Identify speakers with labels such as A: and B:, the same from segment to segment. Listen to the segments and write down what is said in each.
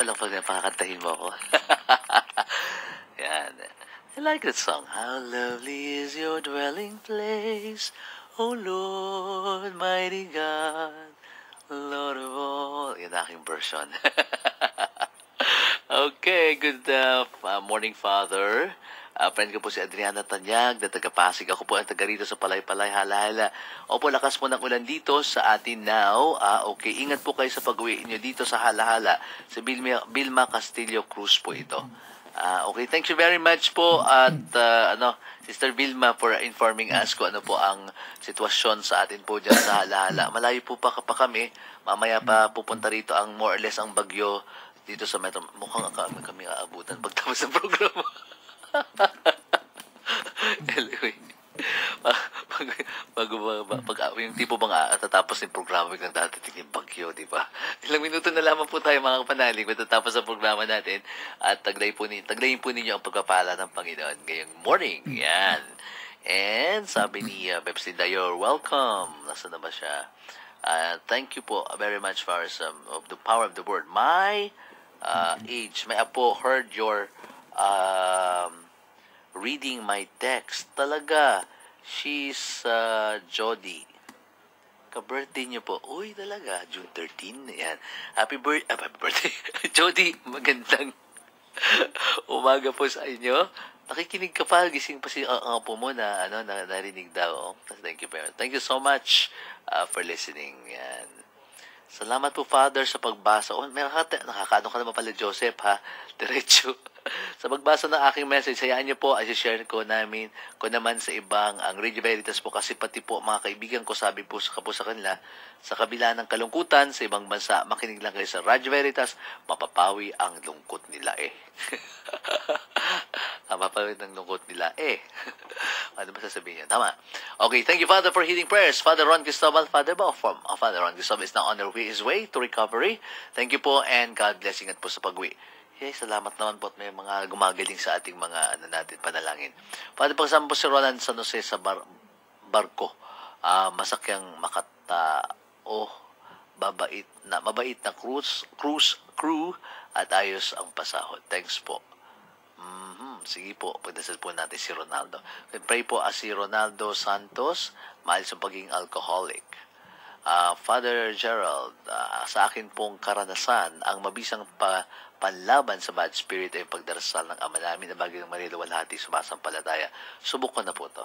A: lang pag napakantahin mo ako. Yan. I like that song. How lovely is your dwelling place, O Lord, mighty God, Lord of all. Yan aking version. Okay, good morning, Father. Friend ko po si Adriana Tanyag na taga-Pasig. Ako po ang taga rito sa Palaypalay, Halahala. Opo, lakas po ng ulan dito sa atin now. Okay, ingat po kayo sa pag-uwi nyo dito sa Halahala. Sa Vilma Castillo Cruz po ito. Okay, thank you very much po at Sister Vilma for informing us kung ano po ang sitwasyon sa atin po dyan sa Halahala. Malayo po pa kami. Mamaya pa pupunta rito ang more or less ang bagyo dito sa Metro. Mukhang kami aabutan pagtapos ng programa. Anyway, yung tipo bang tatapos ng programa biglang dadating yung bagyo, di ba? Ilang minuto na lamang po tayo mga kapanalig matatapos ang programa natin at taglayin po ninyo ang pagpapala ng Panginoon ngayong morning. Yan. And sabi ni Bebsida, you're welcome. Nasaan na ba siya? Thank you po very much for of the power of the word. My age, may apo heard your reading my text. Talaga, she's Jody. Ka-birthday niyo po. Uy, talaga, June 13. Yan. Happy birthday. Jody, magandang umaga po sa inyo. Nakikinig ka pa, gising pa si po mo na narinig daw. Thank you, parents. Thank you so much for listening. Yan. Salamat po, Father, sa pagbasa. Nakakaano ka naman pala, Joseph, ha? Diretso. Sa pagbasa ng aking message, hayaan niyo po, share ko naman sa ibang ang Radio Veritas po kasi pati po mga kaibigan ko, sabi po sa kanila, sa kabila ng kalungkutan sa ibang bansa, makinig lang kayo sa Radio Veritas, mapapawi ang lungkot nila mapapawi ang lungkot nila ano ba sasabihin niya? Tama. Okay, thank you, Father, for healing prayers. Father Ron Cristobal, Father Ron Cristobal is now on his way to recovery. Thank you po and God blessing at po sa pag-uwi. Okay, salamat naman po at may mga gumagaling sa ating mga panalangin. Father, pagsampo si Roland San Jose sa barko. Masakyang mabait na cruise crew at ayos ang pasahod. Thanks po. Sige po, pagdasal po natin si Ronaldo. Pray po si Ronaldo Santos, maalis sa pagiging alcoholic. Father Gerald, sa akin pong karanasan, ang mabisang panlaban sa bad spirit ay pagdarasal ng Ama namin na bagay ng mariluwalhati sumasampalataya. Subok ko na po to.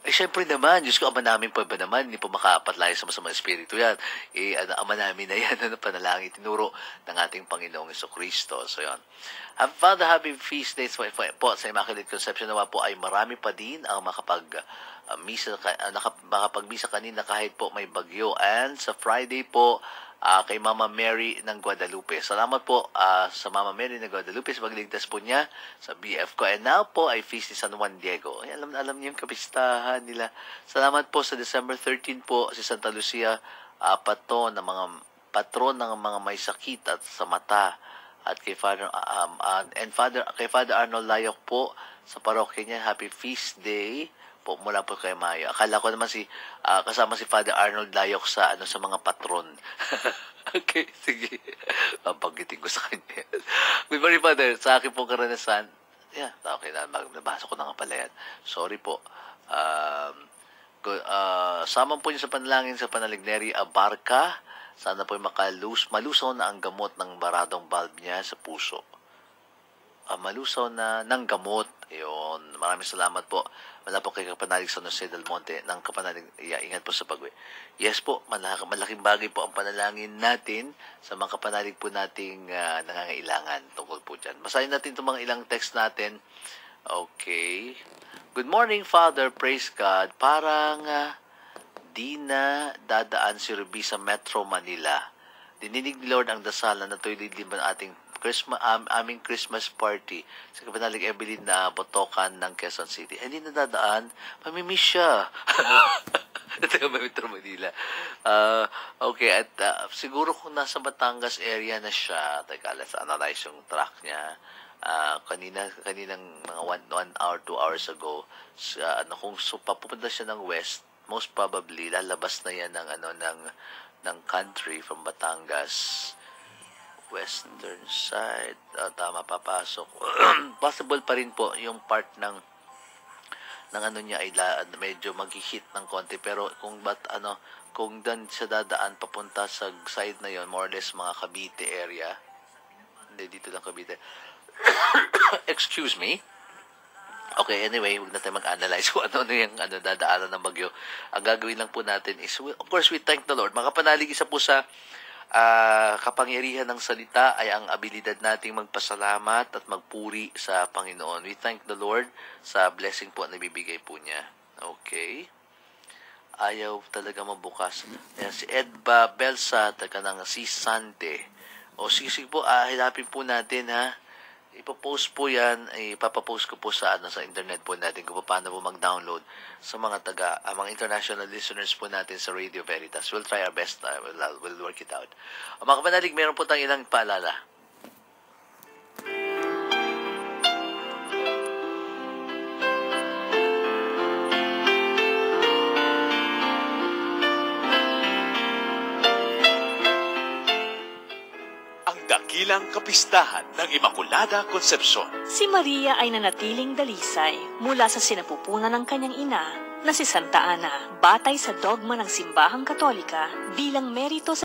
A: Syempre naman, Diyos ko, Ama namin po ba naman, hindi po makapatlayo sa masamang espiritu yan. Ama namin na yan, panalangin, tinuro ng ating Panginoong Jesucristo. So, yan. Father, happy feast days po sa Immaculate Conception. Nawa po ay marami pa din ang makapagmisa kanina kahit po may bagyo. And sa Friday po, kay Mama Mary ng Guadalupe. Salamat po sa Mama Mary ng Guadalupe sa pagligtas po niya sa BF ko. And now po ay feast ni San Juan Diego. Ay, alam niyo yung kapistahan nila. Salamat po sa December 13 po si Santa Lucia, patron ng mga may sakit at sa mata. At kay Father Arnold Layok po sa parokya niya, happy feast day po mula po kay Mayo. Akala ko naman kasama si Father Arnold Layok sa mga patron. Okay, sige. Paggitin ko sa kanya. Good morning, Father. Sa akin pong karanasan, okay na, nabasa ko na nga pala yan. Sorry po. Sama po niyo sa panalangin sa Panalignery Abarca. Sana po malusaw na ang gamot ng baradong valve niya sa puso. Malusaw na ng gamot. Ayun. Maraming salamat po. Wala po kay Kapanalig San Jose del Monte ng Kapanalig. Ingat po sa pag-uwi. Yes po, malaking bagay po ang panalangin natin sa mga kapanalig po nating nangangailangan tungkol po dyan. Basahin natin itong mga ilang text natin. Okay. Good morning, Father. Praise God. Parang di na dadaan si Ruby sa Metro Manila. Dininig ni Lord ang dasal na natuloy din ba ating aming Christmas party sa Kapanalig Evelyn na Botocan ng Quezon City. Hindi na dadaan. Mamimiss siya. Ito yung Metro Manila. Okay, at siguro kung nasa Batangas area na siya, let's analyze yung track niya. Kaninang mga 1 hour, 2 hours ago, kung papunta siya ng west, most probably lalabas na yan ng country from Batangas western side. Tama, papasok. Possible pa rin po yung part ng ano niya ay medyo mag-hit ng konti, pero kung dan sa dadaan papunta sa side na yon, more or less mga Cavite area. Hindi, dito lang Cavite. Excuse me. Okay, anyway, huwag na tayo mag-analyze kung ano yung dadaanan ng bagyo. Ang gagawin lang po natin is, of course, we thank the Lord. Makapanalig, isa po sa kapangyarihan ng salita ay ang abilidad nating magpasalamat at magpuri sa Panginoon. We thank the Lord sa blessing po na ibibigay po niya. Okay. Ayaw talaga mabukas. Ayan, si Edba Belsa, taga ng si Sante. O sige po, hilapin po natin, ha. Ipopost po yan, ipapapost ko po sa internet po natin kung paano po mag-download sa mga mga international listeners po natin sa Radio Veritas. We'll try our best. We'll work it out. Mga kapanalig, meron po tayong ilang paalala.
B: Dakilang kapistahan ng Immaculada Concepcion.
C: Si Maria ay nanatiling dalisay mula sa sinapupunan ng kanyang ina na si Santa Ana, batay sa dogma ng Simbahang Katolika bilang merito sa